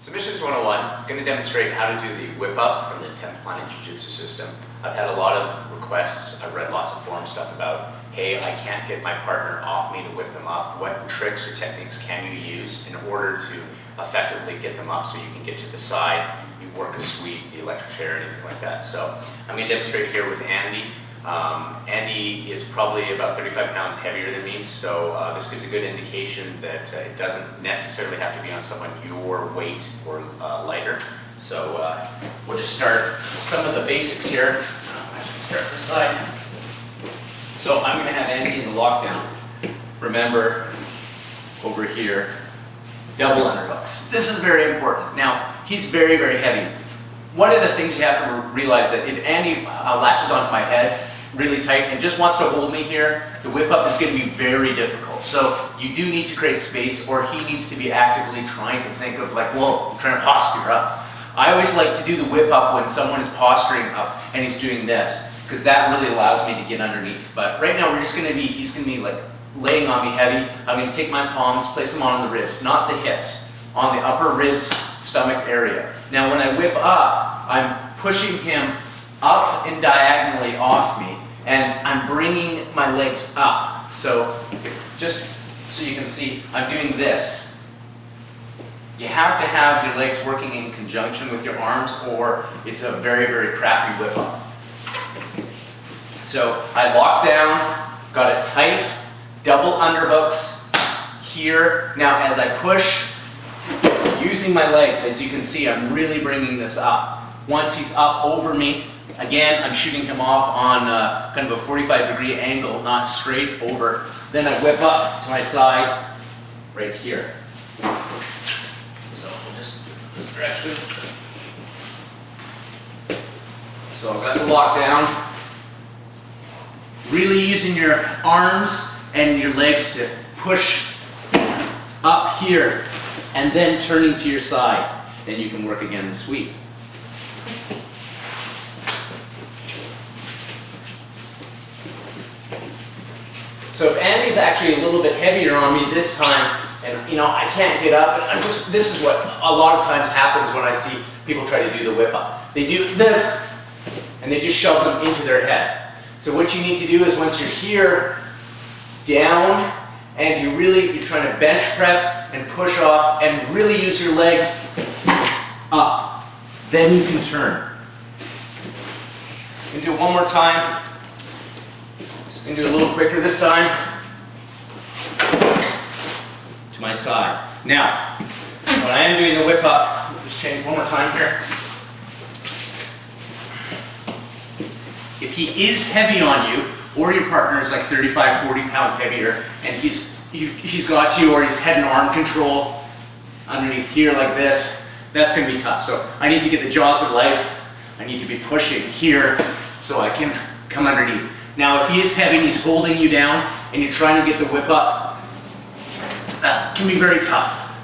Submissions 101, I'm going to demonstrate how to do the whip up from the 10th Planet Jiu-Jitsu system. I've had a lot of requests, I've read lots of forum stuff about, hey, I can't get my partner off me to whip them up. What tricks or techniques can you use in order to effectively get them up so you can get to the side, you work a sweep, the electric chair, anything like that. So I'm going to demonstrate here with Andy. Andy is probably about 35 pounds heavier than me, so this gives a good indication that it doesn't necessarily have to be on someone your weight or lighter. So we'll just start some of the basics here. Start this side. So I'm going to have Andy in the lockdown. Remember, over here, double underhooks. This is very important. Now, he's very, very heavy. One of the things you have to realize that if Andy latches onto my head really tight and just wants to hold me here, the whip up is going to be very difficult. So you do need to create space, or he needs to be actively trying to think of like, whoa, I'm trying to posture up. I always like to do the whip up when someone is posturing up and he's doing this, because that really allows me to get underneath. But right now he's going to be like laying on me heavy. I'm going to take my palms, place them on the ribs, not the hips, on the upper ribs, stomach area. Now when I whip up, I'm pushing him up and diagonally off me, and I'm bringing my legs up. So just so you can see, I'm doing this. You have to have your legs working in conjunction with your arms, or it's a very, very crappy whip up. So I lock down, got it tight, double underhooks here. Now as I push, using my legs, as you can see, I'm really bringing this up. Once he's up over me, again, I'm shooting him off on kind of a 45-degree angle, not straight over. Then I whip up to my side right here. So we'll just do it from this direction. So I've got the lockdown. Really using your arms and your legs to push up here and then turning to your side. Then you can work again the sweep. So if Andy's actually a little bit heavier on me this time, and I can't get up, this is what a lot of times happens when I see people try to do the whip up. They do this, and they just shove them into their head. So what you need to do is once you're here, down, and you're trying to bench press and push off and really use your legs up. Then you can turn. You can do it one more time. Just going to do it a little quicker this time. To my side. Now, when I am doing the whip up, we'll just change one more time here. If he is heavy on you, or your partner is like 35, 40 pounds heavier, and he's got you, or he's head and arm control underneath here like this, that's going to be tough. So I need to get the jaws of life. I need to be pushing here so I can come underneath. Now if he is heavy and he's holding you down and you're trying to get the whip up, that can be very tough.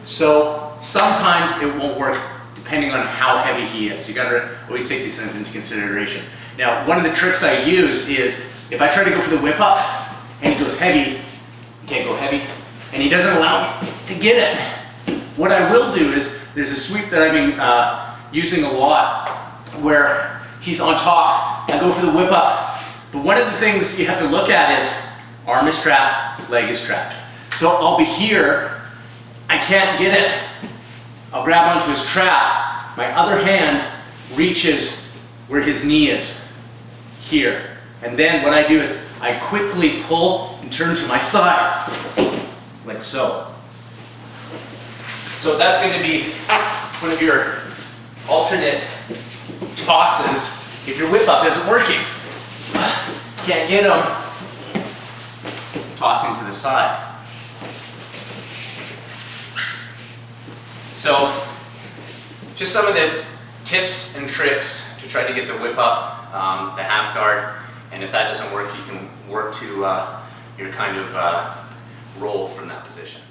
So sometimes it won't work depending on how heavy he is. You got to always take these things into consideration. Now one of the tricks I use is if I try to go for the whip up and he goes heavy, you can't go heavy, and he doesn't allow me to get it. What I will do is, there's a sweep that I've been using a lot where he's on top, I go for the whip up. But one of the things you have to look at is arm is trapped, leg is trapped. So I'll be here, I can't get it. I'll grab onto his trap, my other hand reaches where his knee is, here. And then what I do is I quickly pull and turn to my side, like so. So that's going to be one of your alternate tosses if your whip up isn't working. Can't get him, tossing to the side. So just some of the tips and tricks to try to get the whip up, the half guard, and if that doesn't work, you can work to your kind of roll from that position.